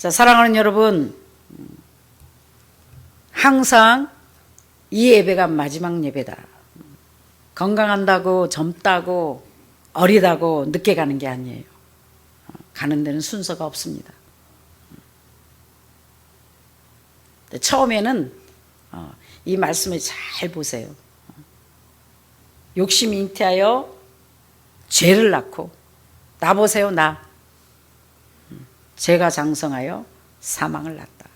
자, 사랑하는 여러분, 항상 이 예배가 마지막 예배다. 건강한다고 젊다고 어리다고 늦게 가는 게 아니에요. 가는 데는 순서가 없습니다. 처음에는 이 말씀을 잘 보세요. 욕심이 잉태하여 죄를 낳고, 나 보세요, 나. 죄가 장성하여 사망을 낳다.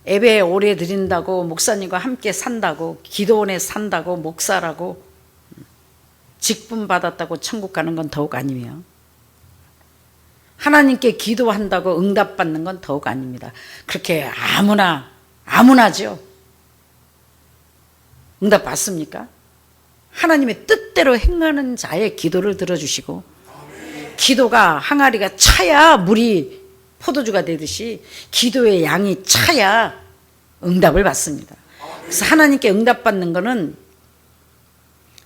예배 오래 드린다고, 목사님과 함께 산다고, 기도원에 산다고, 목사라고, 직분 받았다고 천국 가는 건 더욱 아니며, 하나님께 기도한다고 응답받는 건 더욱 아닙니다. 그렇게 아무나죠. 응답 받습니까? 하나님의 뜻대로 행하는 자의 기도를 들어주시고, 기도가 항아리가 차야 물이 포도주가 되듯이 기도의 양이 차야 응답을 받습니다. 그래서 하나님께 응답받는 거는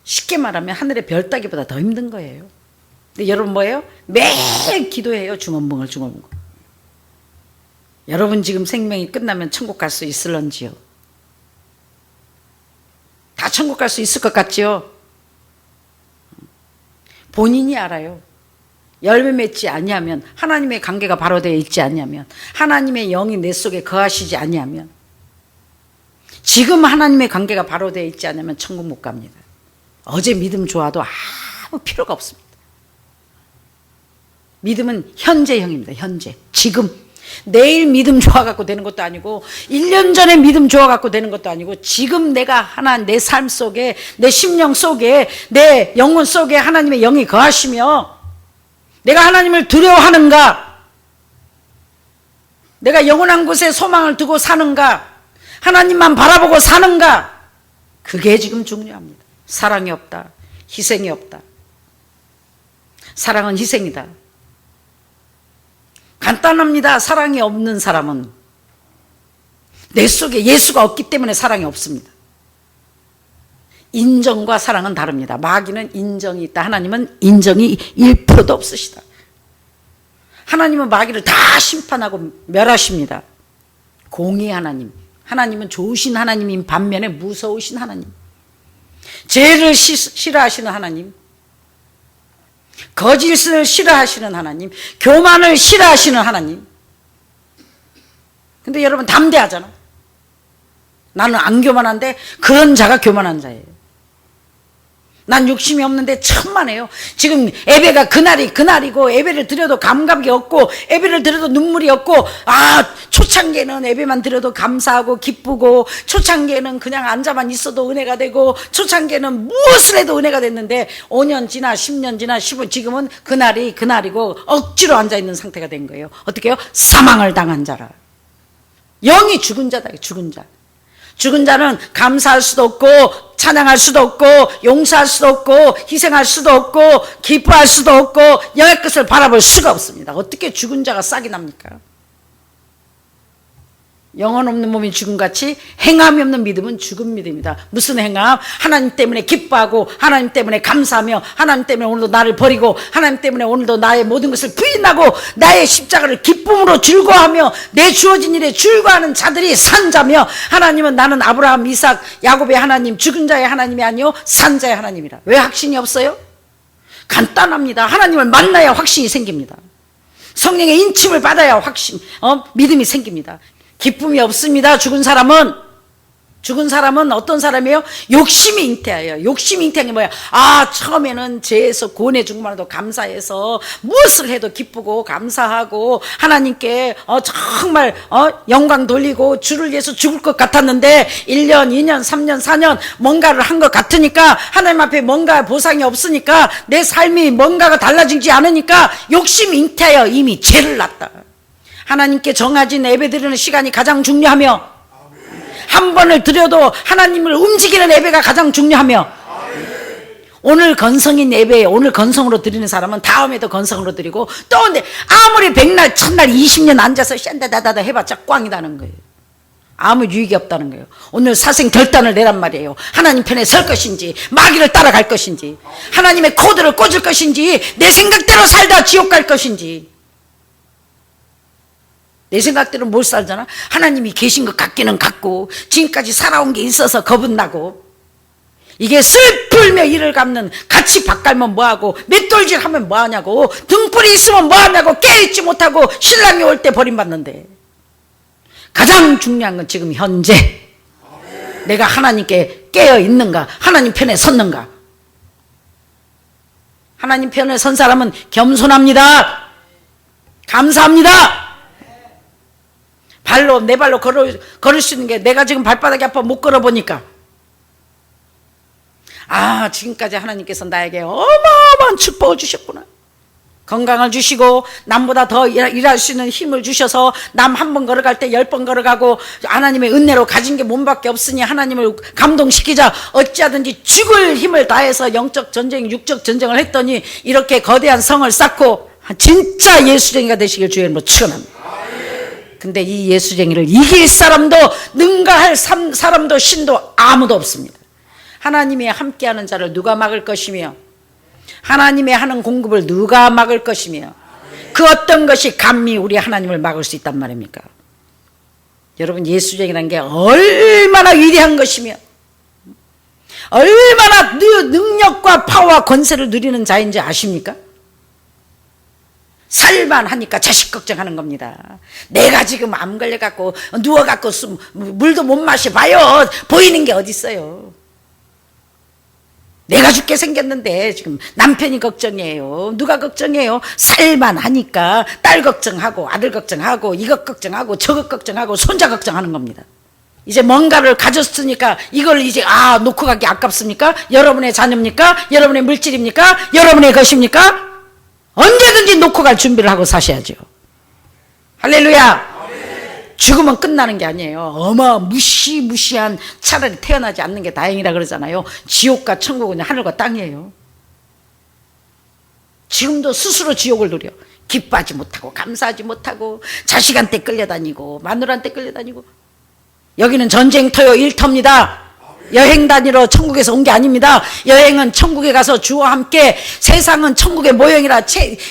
쉽게 말하면 하늘의 별 따기보다 더 힘든 거예요. 근데 여러분 뭐예요? 매일 기도해요. 중원봉을. 여러분 지금 생명이 끝나면 천국 갈 수 있을런지요? 다 천국 갈 수 있을 것 같지요? 본인이 알아요. 열매 맺지 아니하면, 하나님의 관계가 바로 되어 있지 아니하면, 하나님의 영이 내 속에 거하시지 아니하면, 지금 하나님의 관계가 바로 되어 있지 않으면 천국 못 갑니다. 어제 믿음 좋아도 아무 필요가 없습니다. 믿음은 현재형입니다. 현재, 지금. 내일 믿음 좋아갖고 되는 것도 아니고, 1년 전에 믿음 좋아갖고 되는 것도 아니고, 지금 내가 내 삶 속에, 내 심령 속에, 내 영혼 속에 하나님의 영이 거하시며, 내가 하나님을 두려워하는가? 내가 영원한 곳에 소망을 두고 사는가? 하나님만 바라보고 사는가? 그게 지금 중요합니다. 사랑이 없다. 희생이 없다. 사랑은 희생이다. 간단합니다. 사랑이 없는 사람은 내 속에 예수가 없기 때문에 사랑이 없습니다. 인정과 사랑은 다릅니다. 마귀는 인정이 있다. 하나님은 인정이 1%도 없으시다. 하나님은 마귀를 다 심판하고 멸하십니다. 공의 하나님. 하나님은 좋으신 하나님인 반면에 무서우신 하나님. 죄를 싫어하시는 하나님. 거짓을 싫어하시는 하나님. 교만을 싫어하시는 하나님. 근데 여러분 담대하잖아. 나는 안 교만한데 그런 자가 교만한 자예요. 난 욕심이 없는데 천만에요. 지금 예배가 그날이고 예배를 드려도 감각이 없고 예배를 드려도 눈물이 없고, 초창기에는 예배만 드려도 감사하고 기쁘고, 초창기에는 그냥 앉아만 있어도 은혜가 되고, 초창기에는 무엇을 해도 은혜가 됐는데 5년 지나 10년 지나 15년 지금은 그날이고 억지로 앉아있는 상태가 된 거예요. 어떻게 해요? 사망을 당한 자라. 영이 죽은 자다. 죽은 자. 죽은 자는 감사할 수도 없고, 찬양할 수도 없고, 용서할 수도 없고, 희생할 수도 없고, 기뻐할 수도 없고, 영의 끝을 바라볼 수가 없습니다. 어떻게 죽은 자가 싹이 납니까? 영혼 없는 몸이 죽음같이 행함이 없는 믿음은 죽은 믿음이다. 무슨 행함? 하나님 때문에 기뻐하고, 하나님 때문에 감사하며, 하나님 때문에 오늘도 나를 버리고, 하나님 때문에 오늘도 나의 모든 것을 부인하고, 나의 십자가를 기쁨으로 즐거워하며, 내 주어진 일에 즐거워하는 자들이 산 자며, 하나님은 나는 아브라함, 이삭, 야곱의 하나님, 죽은 자의 하나님이 아니요 산 자의 하나님이라. 왜 확신이 없어요? 간단합니다. 하나님을 만나야 확신이 생깁니다. 성령의 인침을 받아야 믿음이 생깁니다. 기쁨이 없습니다. 죽은 사람은 어떤 사람이에요? 욕심이 잉태하여. 욕심이 잉태한 게 뭐야? 처음에는 죄에서 고뇌 중만 해도 감사해서 무엇을 해도 기쁘고 감사하고 하나님께 정말 영광 돌리고 주를 위해서 죽을 것 같았는데 1년, 2년, 3년, 4년 뭔가를 한 것 같으니까, 하나님 앞에 뭔가 보상이 없으니까, 내 삶이 뭔가가 달라지지 않으니까 욕심이 잉태하여 이미 죄를 낳았다. 하나님께 정해진 예배 드리는 시간이 가장 중요하며, 한 번을 드려도 하나님을 움직이는 예배가 가장 중요하며, 오늘 건성인 예배에 오늘 건성으로 드리는 사람은 다음에도 건성으로 드리고, 또 아무리 백날 천날 20년 앉아서 샌다다다다 해봤자 꽝이다는 거예요. 아무 유익이 없다는 거예요. 오늘 사생 결단을 내란 말이에요. 하나님 편에 설 것인지, 마귀를 따라갈 것인지, 하나님의 코드를 꽂을 것인지, 내 생각대로 살다 지옥 갈 것인지. 내 생각대로 못 살잖아. 하나님이 계신 것 같기는 같고 지금까지 살아온 게 있어서 겁은 나고, 이게 슬플며 이를 갚는 같이 밥 갈면 뭐하고 맷돌질 하면 뭐하냐고, 등불이 있으면 뭐하냐고, 깨있지 못하고 신랑이 올 때 버림받는데, 가장 중요한 건 지금 현재 내가 하나님께 깨어 있는가, 하나님 편에 섰는가. 하나님 편에 선 사람은 겸손합니다. 감사합니다. 내 발로 걸을 수 있는 게, 내가 지금 발바닥이 아파 못 걸어보니까, 지금까지 하나님께서 나에게 어마어마한 축복을 주셨구나. 건강을 주시고 남보다 더 일할 수 있는 힘을 주셔서 남 한 번 걸어갈 때 10번 걸어가고, 하나님의 은혜로 가진 게 몸밖에 없으니 하나님을 감동시키자 어찌하든지 죽을 힘을 다해서 영적 전쟁, 육적 전쟁을 했더니 이렇게 거대한 성을 쌓고 진짜 예수쟁이가 되시길 주의 이름으로 축원합니다. 근데 이 예수쟁이를 이길 사람도 능가할 사람도 신도 아무도 없습니다. 하나님이 함께하는 자를 누가 막을 것이며, 하나님의 하는 공급을 누가 막을 것이며, 그 어떤 것이 감히 우리 하나님을 막을 수 있단 말입니까? 여러분, 예수쟁이라는 게 얼마나 위대한 것이며 얼마나 능력과 파워와 권세를 누리는 자인지 아십니까? 살만 하니까 자식 걱정하는 겁니다. 내가 지금 암 걸려갖고 누워갖고 물도 못 마셔봐요. 보이는 게 어디 있어요. 내가 죽게 생겼는데 지금 남편이 걱정이에요. 누가 걱정해요? 살만 하니까 딸 걱정하고 아들 걱정하고 이것 걱정하고 저것 걱정하고 손자 걱정하는 겁니다. 이제 뭔가를 가졌으니까 이걸 이제 놓고 가기 아깝습니까? 여러분의 자녀입니까? 여러분의 물질입니까? 여러분의 것입니까? 언제든지 놓고 갈 준비를 하고 사셔야죠. 할렐루야. 죽으면 끝나는 게 아니에요. 무시무시한, 차라리 태어나지 않는 게 다행이라 그러잖아요. 지옥과 천국은 하늘과 땅이에요. 지금도 스스로 지옥을 누려. 기뻐하지 못하고 감사하지 못하고 자식한테 끌려다니고 마누라한테 끌려다니고. 여기는 전쟁터요, 일터입니다. 여행 다니러 천국에서 온 게 아닙니다. 여행은 천국에 가서 주와 함께, 세상은 천국의 모형이라,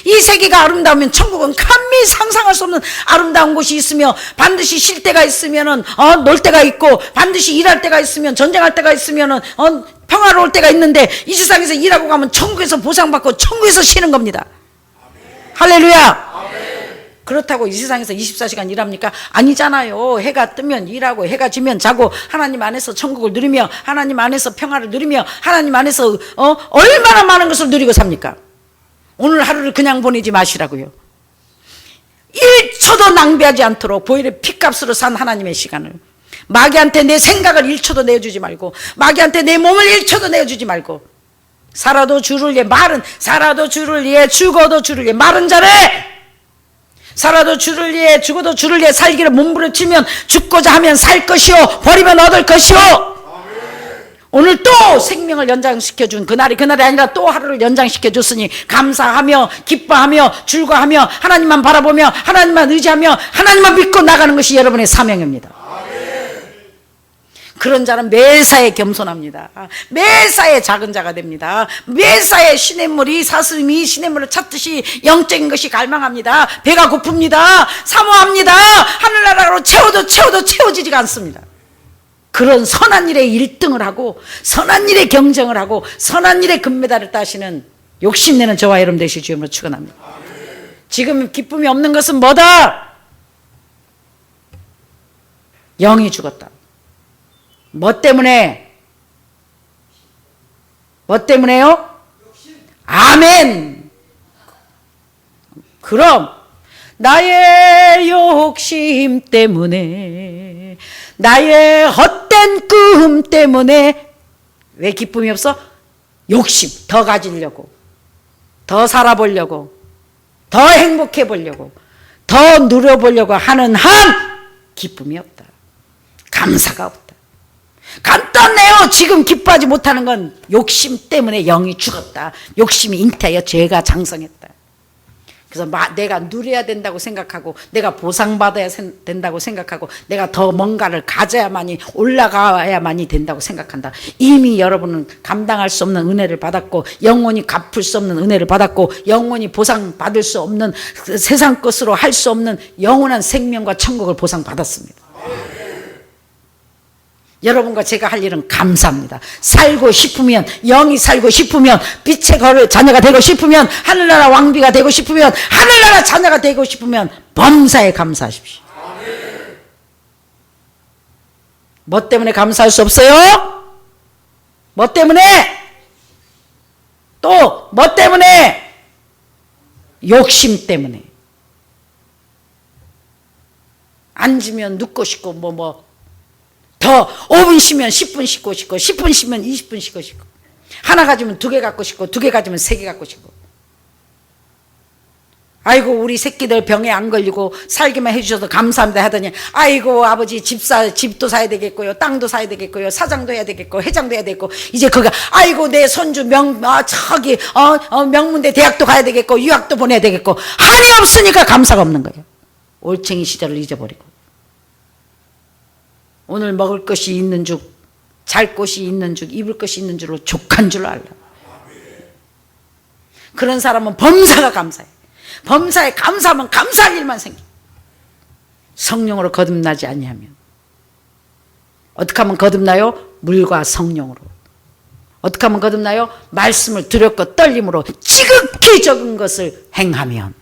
이 세계가 아름다우면 천국은 감히 상상할 수 없는 아름다운 곳이 있으며, 반드시 쉴 때가 있으면은 놀 때가 있고, 반드시 일할 때가 있으면, 전쟁할 때가 있으면은 평화로울 때가 있는데, 이 세상에서 일하고 가면 천국에서 보상받고 천국에서 쉬는 겁니다. 할렐루야. 그렇다고 이 세상에서 24시간 일합니까? 아니잖아요. 해가 뜨면 일하고 해가 지면 자고, 하나님 안에서 천국을 누리며 하나님 안에서 평화를 누리며 하나님 안에서 얼마나 많은 것을 누리고 삽니까? 오늘 하루를 그냥 보내지 마시라고요. 1초도 낭비하지 않도록 보일의 피값으로 산 하나님의 시간을, 마귀한테 내 생각을 1초도 내어주지 말고, 마귀한테 내 몸을 1초도 내어주지 말고, 살아도 주를 위해 살아도 주를 위해, 죽어도 주를 위해, 마른 자래! 살아도 주를 위해, 죽어도 주를 위해 살기를 몸부림치면 죽고자 하면 살 것이요, 버리면 얻을 것이요. 오늘 또 생명을 연장시켜준 그날이 아니라 또 하루를 연장시켜줬으니 감사하며 기뻐하며 즐거워하며 하나님만 바라보며 하나님만 의지하며 하나님만 믿고 나가는 것이 여러분의 사명입니다. 그런 자는 매사에 겸손합니다. 매사에 작은 자가 됩니다. 매사에 시냇물이, 사슴이 시냇물을 찾듯이 영적인 것이 갈망합니다. 배가 고픕니다. 사모합니다. 하늘나라로 채워도 채워지지가 않습니다. 그런 선한 일에 1등을 하고, 선한 일에 경쟁을 하고, 선한 일에 금메달을 따시는 욕심내는 저와 여러분 되실 주님으로 축원합니다. 지금 기쁨이 없는 것은 뭐다? 영이 죽었다. 뭐 때문에요? 아멘. 그럼 나의 욕심 때문에, 나의 헛된 꿈 때문에 왜 기쁨이 없어? 욕심, 더 가지려고, 더 살아보려고, 더 행복해 보려고, 더 누려보려고 하는 한 기쁨이 없다. 감사가 없다. 간단해요. 지금 기뻐하지 못하는 건 욕심 때문에 영이 죽었다. 욕심이 잉태하여 죄가 장성했다. 그래서 내가 누려야 된다고 생각하고 내가 보상받아야 된다고 생각하고 내가 더 뭔가를 가져야만이 올라가야만이 된다고 생각한다. 이미 여러분은 감당할 수 없는 은혜를 받았고 영원히 갚을 수 없는 은혜를 받았고 영원히 보상받을 수 없는 세상 것으로 할 수 없는 영원한 생명과 천국을 보상받았습니다. 여러분과 제가 할 일은 감사합니다. 살고 싶으면, 영이 살고 싶으면, 빛의 거를 자녀가 되고 싶으면, 하늘나라 왕비가 되고 싶으면, 하늘나라 자녀가 되고 싶으면 범사에 감사하십시오. 뭐 때문에 감사할 수 없어요? 뭐 때문에? 또 뭐 때문에? 욕심 때문에. 앉으면 눕고 싶고 더 5분 쉬면 10분 쉬고 싶고 10분 쉬면 20분 쉬고 싶고 하나 가지면 2개 갖고 싶고 2개 가지면 3개 갖고 싶고 아이고 우리 새끼들 병에 안 걸리고 살기만 해주셔서 감사합니다 하더니 아이고 아버지 집도 사야 되겠고요 땅도 사야 되겠고요 사장도 해야 되겠고 회장도 해야 되겠고 이제 거기가 아이고 내 손주 명문대 대학도 가야 되겠고 유학도 보내야 되겠고 한이 없으니까 감사가 없는 거예요. 올챙이 시절을 잊어버리고 오늘 먹을 것이 있는 줄, 잘 곳이 있는 줄, 입을 것이 있는 줄로 족한 줄 알라. 그런 사람은 범사가 감사해. 범사에 감사하면 감사할 일만 생겨. 성령으로 거듭나지 아니하면 어떻게 하면 거듭나요? 물과 성령으로. 어떻게 하면 거듭나요? 말씀을 두렵고 떨림으로 지극히 적은 것을 행하면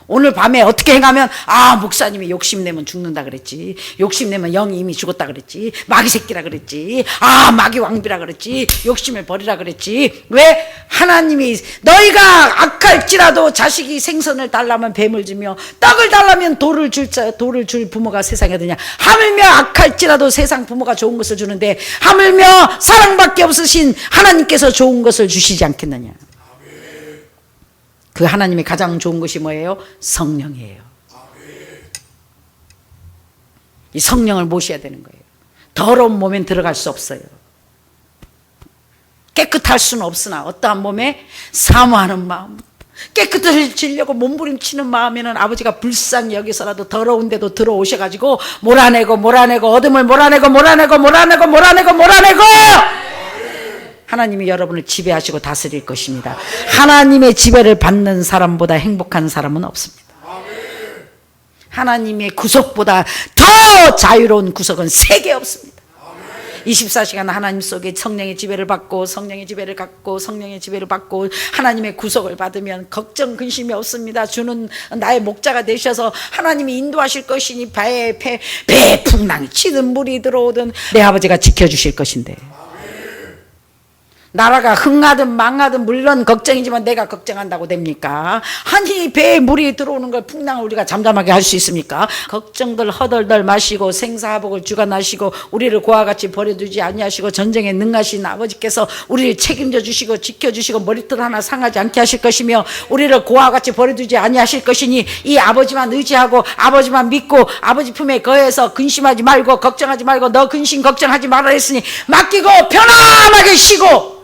오늘 밤에 어떻게 행하면 목사님이 욕심내면 죽는다 그랬지 욕심내면 영이 이미 죽었다 그랬지 마귀 새끼라 그랬지 마귀 왕비라 그랬지 욕심을 버리라 그랬지 왜? 하나님이 너희가 악할지라도 자식이 생선을 달라면 뱀을 주며 떡을 달라면 돌을 줄 부모가 세상에 드냐 하물며 악할지라도 세상 부모가 좋은 것을 주는데 하물며 사랑밖에 없으신 하나님께서 좋은 것을 주시지 않겠느냐. 그 하나님의 가장 좋은 것이 뭐예요? 성령이에요. 이 성령을 모셔야 되는 거예요. 더러운 몸엔 들어갈 수 없어요. 깨끗할 수는 없으나 어떠한 몸에 사모하는 마음 깨끗해지려고 몸부림치는 마음에는 아버지가 불쌍히 여기서라도 더러운데도 들어오셔가지고 몰아내고 어둠을 몰아내고 하나님이 여러분을 지배하시고 다스릴 것입니다. 하나님의 지배를 받는 사람보다 행복한 사람은 없습니다. 하나님의 구속보다 더 자유로운 구속은 세계 없습니다. 24시간 하나님 속에 성령의 지배를 받고 성령의 지배를 갖고 성령의 지배를 받고 하나님의 구속을 받으면 걱정 근심이 없습니다. 주는 나의 목자가 되셔서 하나님이 인도하실 것이니 배에 풍랑이 치든 물이 들어오든 내 아버지가 지켜주실 것인데 나라가 흥하든 망하든 물론 걱정이지만 내가 걱정한다고 됩니까? 아니 배에 물이 들어오는 걸 풍랑을 우리가 잠잠하게 할 수 있습니까? 걱정들 허덜덜 마시고 생사화복을 주관하시고 우리를 고와 같이 버려두지 아니하시고 전쟁에 능하신 아버지께서 우리를 책임져 주시고 지켜주시고 머리털 하나 상하지 않게 하실 것이며 우리를 고와 같이 버려두지 아니하실 것이니 이 아버지만 의지하고 아버지만 믿고 아버지 품에 거해서 근심하지 말고 걱정하지 말고 너 근심 걱정하지 말라 했으니 맡기고 편안하게 쉬고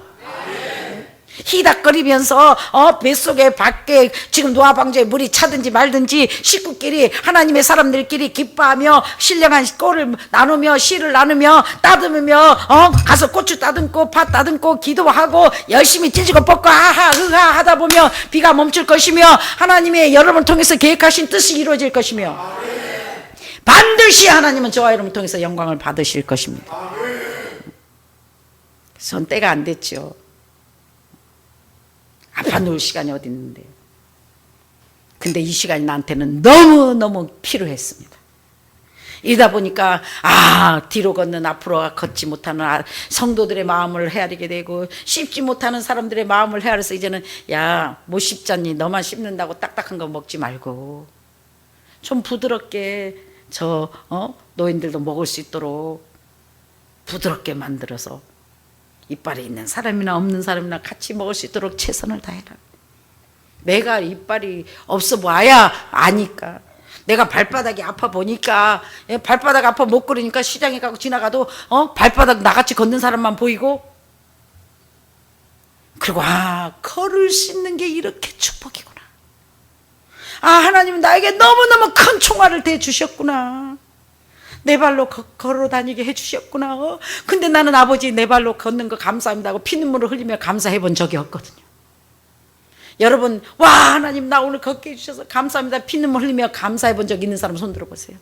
히닥거리면서 뱃속에 밖에 지금 노화방조에 물이 차든지 말든지 식구끼리 하나님의 사람들끼리 기뻐하며 신령한 꼴을 나누며 시를 나누며 따듬으며 가서 고추 따듬고 팥 따듬고 기도하고 열심히 찢고 뻗고 아하 으하 하다 보면 비가 멈출 것이며 하나님의 여러분을 통해서 계획하신 뜻이 이루어질 것이며 반드시 하나님은 저와 여러분을 통해서 영광을 받으실 것입니다. 전 때가 안 됐죠. 아파 누울 시간이 어디 있는데요. 근데 이 시간이 나한테는 너무너무 필요했습니다. 이러다 보니까 뒤로 걷는 앞으로 걷지 못하는 성도들의 마음을 헤아리게 되고 씹지 못하는 사람들의 마음을 헤아려서 이제는 야, 못 씹잖니 너만 씹는다고 딱딱한 거 먹지 말고 좀 부드럽게 노인들도 먹을 수 있도록 부드럽게 만들어서 이빨이 있는 사람이나 없는 사람이나 같이 먹을 수 있도록 최선을 다해라. 내가 이빨이 없어 봐야 아니까. 내가 발바닥이 아파 보니까 발바닥 아파 못 걸으니까 시장에 가고 지나가도 발바닥 나같이 걷는 사람만 보이고 그리고 걸을 수 있는 게 이렇게 축복이구나. 하나님은 나에게 너무너무 큰 총알을 대주셨구나. 내 발로 걸어 다니게 해주셨구나. 근데 나는 아버지 내 발로 걷는 거 감사합니다 하고 피눈물을 흘리며 감사해 본 적이 없거든요. 여러분, 하나님 나 오늘 걷게 해주셔서 감사합니다 피눈물 흘리며 감사해 본 적 있는 사람 손 들어보세요.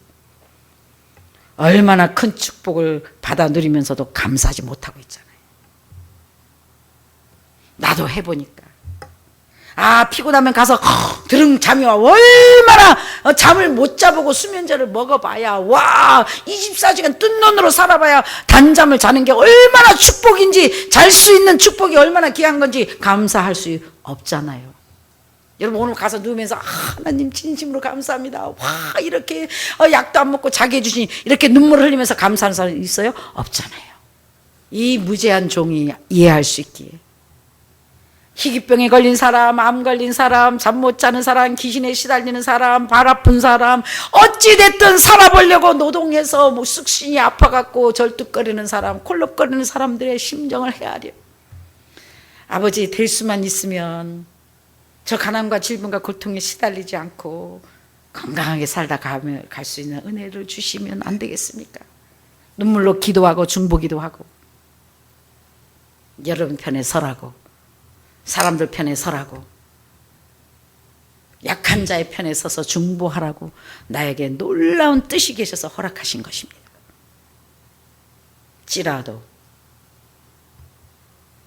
얼마나 큰 축복을 받아 누리면서도 감사하지 못하고 있잖아요. 나도 해보니까 피곤하면 가서 드릉 잠이 와. 얼마나 잠을 못 자보고 수면제를 먹어봐야 24시간 뜬 눈으로 살아봐야 단잠을 자는 게 얼마나 축복인지, 잘 수 있는 축복이 얼마나 귀한 건지 감사할 수 없잖아요. 여러분 오늘 가서 누우면서 하나님 진심으로 감사합니다. 이렇게 약도 안 먹고 자게 해주시니 이렇게 눈물 흘리면서 감사하는 사람 있어요? 없잖아요. 이 무죄한 종이 이해할 수 있기에. 희귀병에 걸린 사람, 암 걸린 사람, 잠 못 자는 사람, 귀신에 시달리는 사람, 발 아픈 사람, 어찌됐든 살아보려고 노동해서 쑥신이 아파갖고 절뚝거리는 사람, 콜록거리는 사람들의 심정을 헤아려. 아버지 될 수만 있으면 저 가난과 질병과 고통에 시달리지 않고 건강하게 살다 갈 수 있는 은혜를 주시면 안 되겠습니까? 눈물로 기도하고 중보기도 하고 여러분 편에 서라고, 사람들 편에 서라고, 약한 자의 편에 서서 중보하라고 나에게 놀라운 뜻이 계셔서 허락하신 것입니다. 찌라도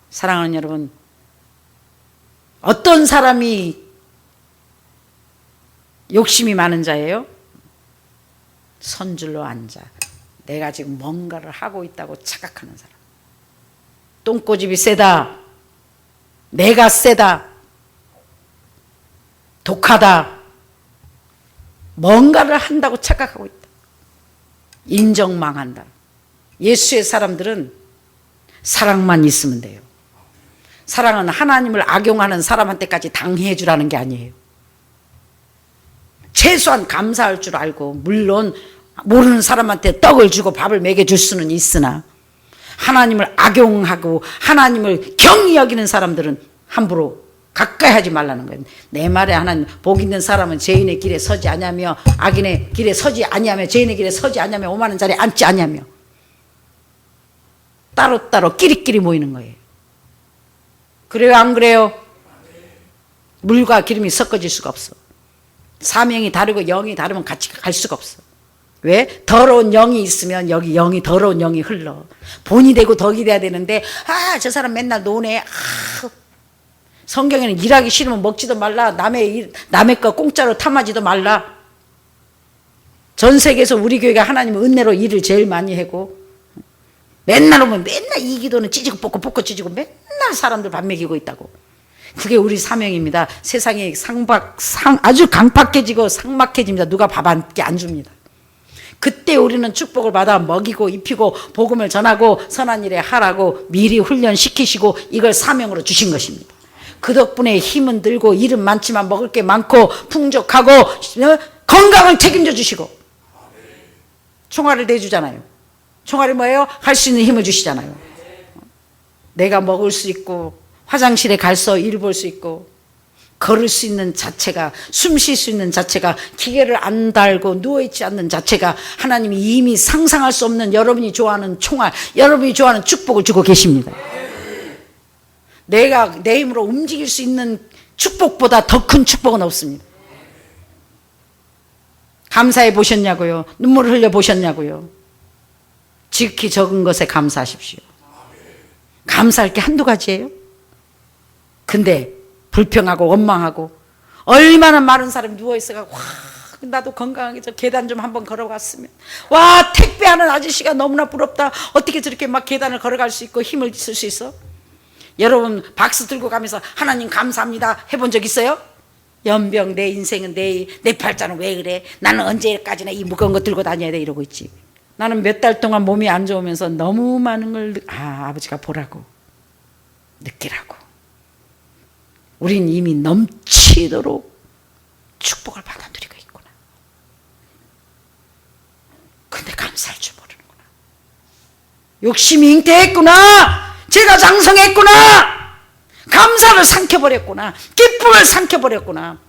사랑하는 여러분, 어떤 사람이 욕심이 많은 자예요? 선줄로 앉아 내가 지금 뭔가를 하고 있다고 착각하는 사람. 똥꼬집이 세다, 내가 세다, 독하다, 뭔가를 한다고 착각하고 있다. 인정망한다. 예수의 사람들은 사랑만 있으면 돼요. 사랑은 하나님을 악용하는 사람한테까지 당해 주라는 게 아니에요. 최소한 감사할 줄 알고, 물론 모르는 사람한테 떡을 주고 밥을 먹여줄 수는 있으나 하나님을 악용하고 하나님을 경히 여기는 사람들은 함부로 가까이 하지 말라는 거예요. 내 말에 하나님, 복 있는 사람은 죄인의 길에 서지 아니하며 악인의 길에 서지 아니하며 죄인의 길에 서지 아니하며 오만한 자리에 앉지 아니하며, 따로따로 끼리끼리 모이는 거예요. 그래요 안 그래요? 물과 기름이 섞어질 수가 없어. 사명이 다르고 영이 다르면 같이 갈 수가 없어. 왜? 더러운 영이 있으면 여기 더러운 영이 흘러. 본이 되고 덕이 돼야 되는데 저 사람 맨날 노네. 성경에는 일하기 싫으면 먹지도 말라, 남의 거 공짜로 탐하지도 말라. 전 세계에서 우리 교회가 하나님 은혜로 일을 제일 많이 하고, 맨날 오면 맨날 이 기도는 찌지고 볶고 찌지고 맨날 사람들 밥 먹이고 있다고. 그게 우리 사명입니다. 세상이 아주 강팍해지고 삭막해집니다. 누가 밥 한 끼 안 줍니다. 그때 우리는 축복을 받아 먹이고 입히고 복음을 전하고 선한 일에 하라고 미리 훈련시키시고 이걸 사명으로 주신 것입니다. 그 덕분에 힘은 들고 일은 많지만 먹을 게 많고 풍족하고 건강을 책임져 주시고 총알을 대주잖아요. 총알이 뭐예요? 할 수 있는 힘을 주시잖아요. 내가 먹을 수 있고 화장실에 가서 일 볼 수 있고 걸을 수 있는 자체가, 숨 쉴 수 있는 자체가, 기계를 안 달고 누워있지 않는 자체가 하나님이 이미 상상할 수 없는 여러분이 좋아하는 총알, 여러분이 좋아하는 축복을 주고 계십니다. 내가 내 힘으로 움직일 수 있는 축복보다 더 큰 축복은 없습니다. 감사해 보셨냐고요? 눈물을 흘려 보셨냐고요? 지극히 적은 것에 감사하십시오. 감사할 게 한두 가지예요? 근데 불평하고 원망하고 얼마나 많은 사람이 누워있어가지고 나도 건강하게 저 계단 좀 한번 걸어갔으면, 택배하는 아저씨가 너무나 부럽다. 어떻게 저렇게 막 계단을 걸어갈 수 있고 힘을 쓸 수 있어? 여러분 박수 들고 가면서 하나님 감사합니다 해본 적 있어요? 연병 내 인생은 내 팔자는 왜 그래? 나는 언제까지나 이 무거운 거 들고 다녀야 돼 이러고 있지. 나는 몇 달 동안 몸이 안 좋으면서 너무 많은 걸 아버지가 보라고, 느끼라고. 우린 이미 넘치도록 축복을 받아 누리고 있구나. 근데 감사할 줄 모르는구나. 욕심이 잉태했구나. 제가 장성했구나. 감사를 삼켜버렸구나. 기쁨을 삼켜버렸구나.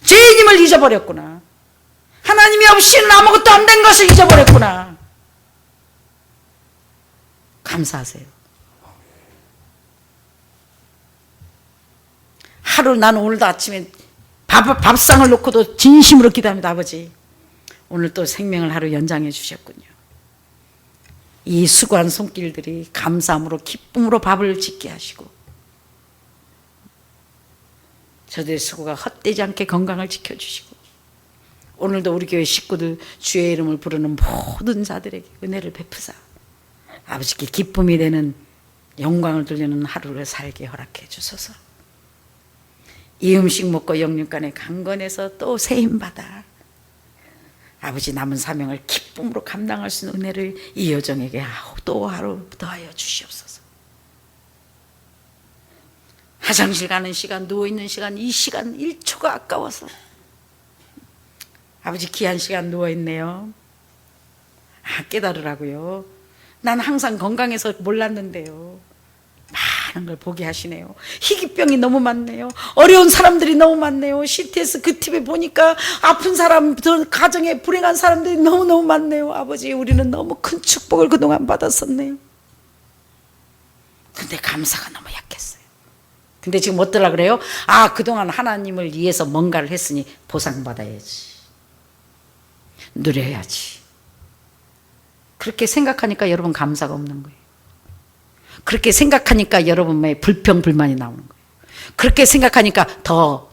죄인임을 잊어버렸구나. 하나님이 없이는 아무것도 안 된 것을 잊어버렸구나. 감사하세요. 하루 나는 오늘도 아침에 밥상을 놓고도 진심으로 기도합니다. 아버지, 오늘 또 생명을 하루 연장해 주셨군요. 이 수고한 손길들이 감사함으로 기쁨으로 밥을 짓게 하시고 저들의 수고가 헛되지 않게 건강을 지켜주시고 오늘도 우리 교회 식구들 주의 이름을 부르는 모든 자들에게 은혜를 베푸사 아버지께 기쁨이 되는 영광을 돌리는 하루를 살게 허락해 주소서. 이 음식 먹고 영육간에 강건해서 또 세임받아 아버지 남은 사명을 기쁨으로 감당할 수 있는 은혜를 이 여정에게 또 하루 더하여 주시옵소서. 화장실 가는 시간, 누워있는 시간, 이 시간 1초가 아까워서 아버지 귀한 시간 누워있네요. 깨달으라고요. 난 항상 건강해서 몰랐는데요. 많은 걸 보게 하시네요. 희귀병이 너무 많네요. 어려운 사람들이 너무 많네요. CTS 그 TV에 보니까 아픈 사람, 가정에 불행한 사람들이 너무너무 많네요. 아버지, 우리는 너무 큰 축복을 그동안 받았었네요. 근데 감사가 너무 약했어요. 근데 지금 어떠라 그래요? 그동안 하나님을 위해서 뭔가를 했으니 보상받아야지. 누려야지. 그렇게 생각하니까 여러분 감사가 없는 거예요. 그렇게 생각하니까 여러분의 불평, 불만이 나오는 거예요. 그렇게 생각하니까 더.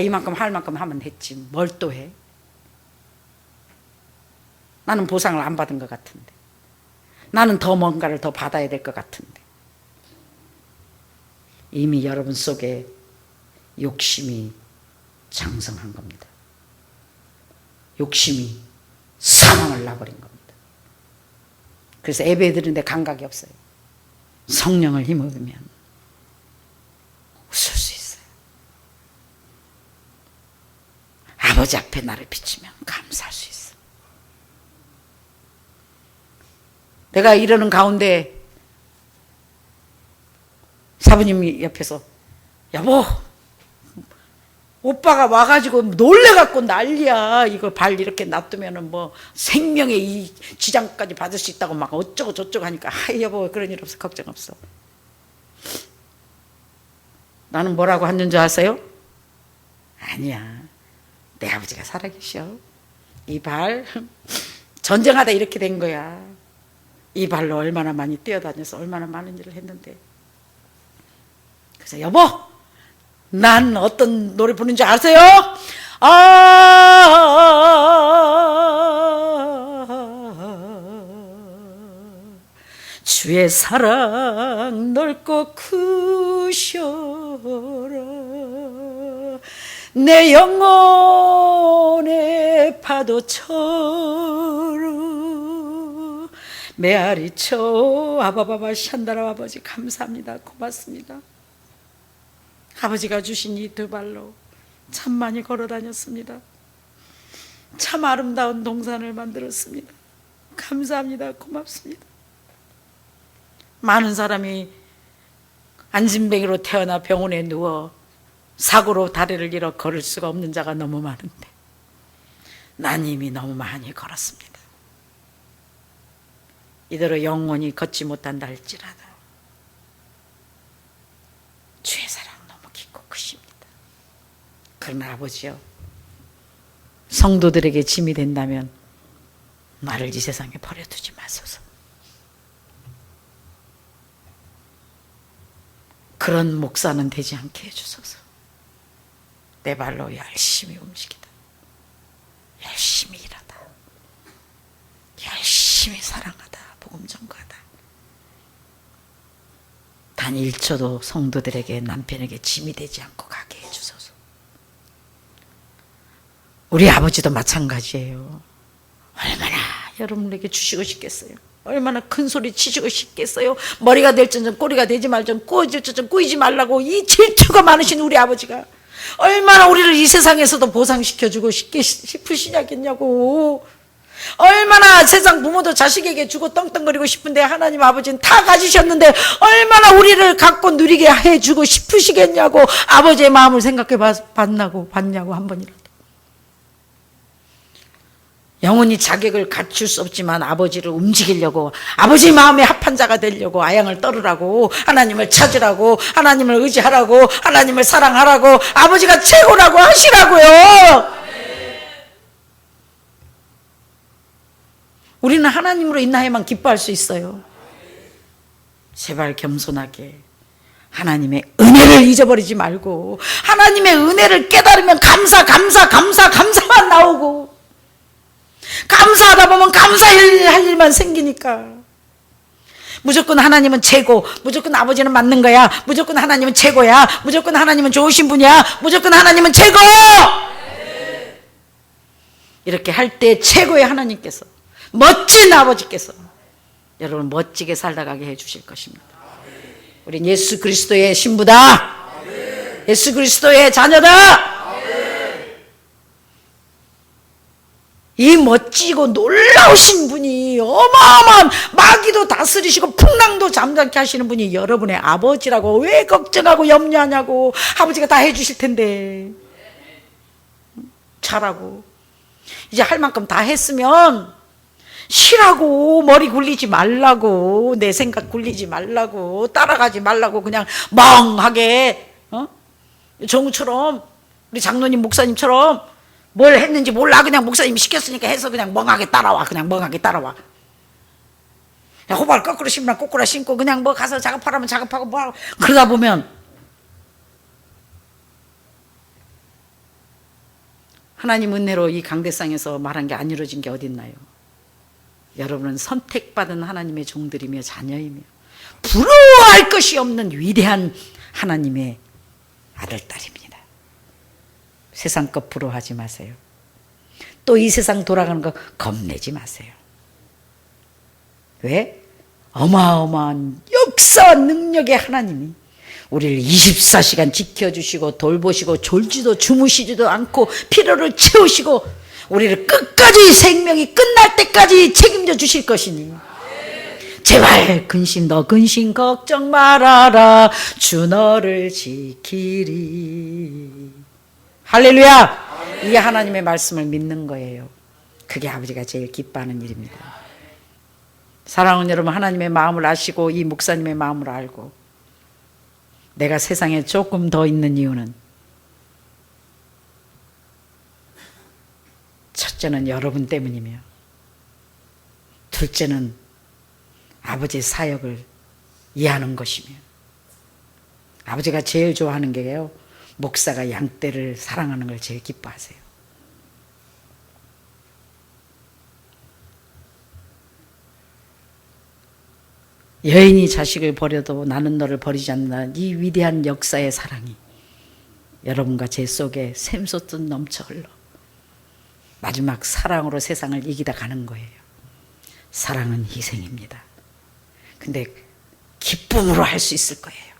이만큼 할 만큼 하면 했지. 뭘 또 해? 나는 보상을 안 받은 것 같은데. 나는 더 뭔가를 더 받아야 될 것 같은데. 이미 여러분 속에 욕심이 장성한 겁니다. 욕심이 사망을 낳아버린 겁니다. 그래서 예배 드리는데 감각이 없어요. 성령을 힘입으면 웃을 수 있어요. 아버지 앞에 나를 비추면 감사할 수 있어. 내가 이러는 가운데 사부님이 옆에서 여보, 오빠가 와가지고 놀래갖고 난리야. 이거 발 이렇게 놔두면은 뭐 생명의 이 지장까지 받을 수 있다고 막 어쩌고 저쩌고 하니까 여보 그런 일 없어. 걱정 없어. 나는 뭐라고 했는 줄 아세요? 아니야. 내 아버지가 살아계셔. 이 발 전쟁하다 이렇게 된 거야. 이 발로 얼마나 많이 뛰어다녀서 얼마나 많은 일을 했는데. 그래서 여보, 난 어떤 노래 부르는지 아세요? 주의 사랑 넓고 크셔라 내 영혼의 파도처럼 메아리쳐 아바바바 샨다라. 아버지 감사합니다. 고맙습니다. 아버지가 주신 이 두 발로 참 많이 걸어 다녔습니다. 참 아름다운 동산을 만들었습니다. 감사합니다. 고맙습니다. 많은 사람이 안진뱅이로 태어나 병원에 누워 사고로 다리를 잃어 걸을 수가 없는 자가 너무 많은데 난 이미 너무 많이 걸었습니다. 이대로 영원히 걷지 못한다 할지라도 주의 사랑 크십니다. 그러나 아버지요, 성도들에게 짐이 된다면 나를 이 세상에 버려두지 마소서. 그런 목사는 되지 않게 해주소서. 내 발로 열심히 움직이다, 열심히 일하다, 열심히 사랑하다, 복음 전가하다. 단 1초도 성도들에게 남편에게 짐이 되지 않고 가게 해주소서. 우리 아버지도 마찬가지예요. 얼마나 여러분에게 주시고 싶겠어요. 얼마나 큰 소리 치시고 싶겠어요. 머리가 될전전 꼬리가 되지 말전 꼬질전전 꼬이지 말라고 이 질투가 많으신 우리 아버지가 얼마나 우리를 이 세상에서도 보상시켜주고 싶으시냐겠냐고. 얼마나 세상 부모도 자식에게 주고 떵떵거리고 싶은데 하나님 아버지는 다 가지셨는데 얼마나 우리를 갖고 누리게 해주고 싶으시겠냐고 아버지의 마음을 생각해 봤냐고 한 번이라도. 영원히 자격을 갖출 수 없지만 아버지를 움직이려고, 아버지 마음에 합한 자가 되려고 아양을 떨으라고, 하나님을 찾으라고, 하나님을 의지하라고, 하나님을 사랑하라고, 아버지가 최고라고 하시라고요. 우리는 하나님으로 인하여만 기뻐할 수 있어요. 제발 겸손하게 하나님의 은혜를 잊어버리지 말고, 하나님의 은혜를 깨달으면 감사만 나오고, 감사하다 보면 감사할 일만 생기니까. 무조건 하나님은 최고, 무조건 아버지는 맞는 거야, 무조건 하나님은 최고야, 무조건 하나님은 좋으신 분이야, 무조건 하나님은 최고! 이렇게 할 때 최고의 하나님께서, 멋진 아버지께서 여러분 멋지게 살아가게 해주실 것입니다. 우린 예수 그리스도의 신부다, 예수 그리스도의 자녀다. 이 멋지고 놀라우신 분이, 어마어마한 마귀도 다스리시고 풍랑도 잠잠케 하시는 분이 여러분의 아버지라고 왜 걱정하고 염려하냐고. 아버지가 다 해주실 텐데. 잘하고 이제 할 만큼 다 했으면 쉬라고, 머리 굴리지 말라고, 내 생각 굴리지 말라고, 따라가지 말라고, 그냥 멍하게, 정우처럼, 우리 장로님 목사님처럼 뭘 했는지 몰라, 그냥 목사님이 시켰으니까 해서 그냥 멍하게 따라와. 그냥 멍하게 따라와. 호박 거꾸로 심으면 거꾸로 심고, 그냥 뭐 가서 작업하라면 작업하고 뭐 하고. 그러다 보면 하나님 은혜로 이 강대상에서 말한 게 안 이루어진 게 어딨나요? 여러분은 선택받은 하나님의 종들이며 자녀이며 부러워할 것이 없는 위대한 하나님의 아들, 딸입니다. 세상 것 부러워하지 마세요. 또 이 세상 돌아가는 거 겁내지 마세요. 왜? 어마어마한 역사와 능력의 하나님이 우리를 24시간 지켜주시고 돌보시고 졸지도 주무시지도 않고 피로를 채우시고 우리를 끝까지, 생명이 끝날 때까지 책임져 주실 것이니 제발 너 근심 걱정 말아라, 주 너를 지키리. 할렐루야. 이 하나님의 말씀을 믿는 거예요. 그게 아버지가 제일 기뻐하는 일입니다. 사랑하는 여러분, 하나님의 마음을 아시고 이 목사님의 마음을 알고 내가 세상에 조금 더 있는 이유는, 첫째는 여러분 때문이며 둘째는 아버지의 사역을 이해하는 것이며, 아버지가 제일 좋아하는 게요, 목사가 양떼를 사랑하는 걸 제일 기뻐하세요. 여인이 자식을 버려도 나는 너를 버리지 않는다, 이 위대한 역사의 사랑이 여러분과 제 속에 샘솟듯 넘쳐 흘러 마지막 사랑으로 세상을 이기다 가는 거예요. 사랑은 희생입니다. 근데 기쁨으로 할 수 있을 거예요.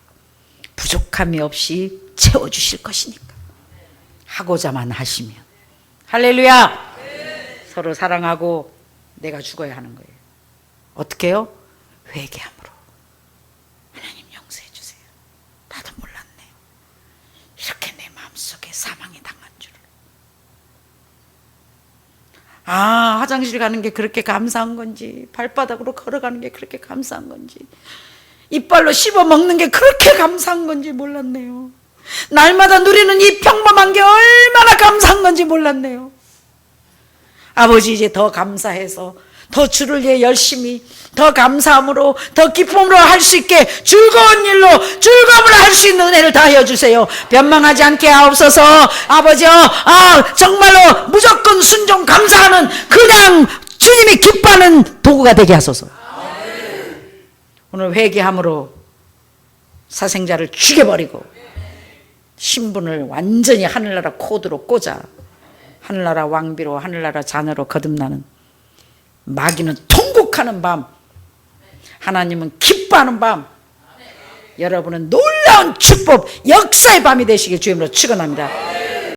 부족함이 없이 채워주실 것이니까. 하고자만 하시면. 할렐루야. 서로 사랑하고 내가 죽어야 하는 거예요. 어떻게 해요? 회개함으로. 하나님 용서해 주세요. 나도 몰랐네. 이렇게 내 마음속에 사망이 당한 줄을. 아, 화장실 가는 게 그렇게 감사한 건지, 발바닥으로 걸어가는 게 그렇게 감사한 건지, 이빨로 씹어 먹는 게 그렇게 감사한 건지 몰랐네요. 날마다 누리는 이 평범한 게 얼마나 감사한 건지 몰랐네요. 아버지, 이제 더 감사해서 더 주를 위해 열심히, 더 감사함으로, 더 기쁨으로 할 수 있게, 즐거운 일로 즐거움을 할 수 있는 은혜를 다하여 주세요. 변망하지 않게 하옵소서. 아버지요, 정말로 무조건 순종 감사하는, 그냥 주님이 기뻐하는 도구가 되게 하소서. 오늘 회개함으로 사생자를 죽여버리고 신분을 완전히 하늘나라 코드로 꽂아 하늘나라 왕비로, 하늘나라 자녀로 거듭나는, 마귀는 통곡하는 밤, 하나님은 기뻐하는 밤, 여러분은 놀라운 축복, 역사의 밤이 되시길 주님으로 축원합니다.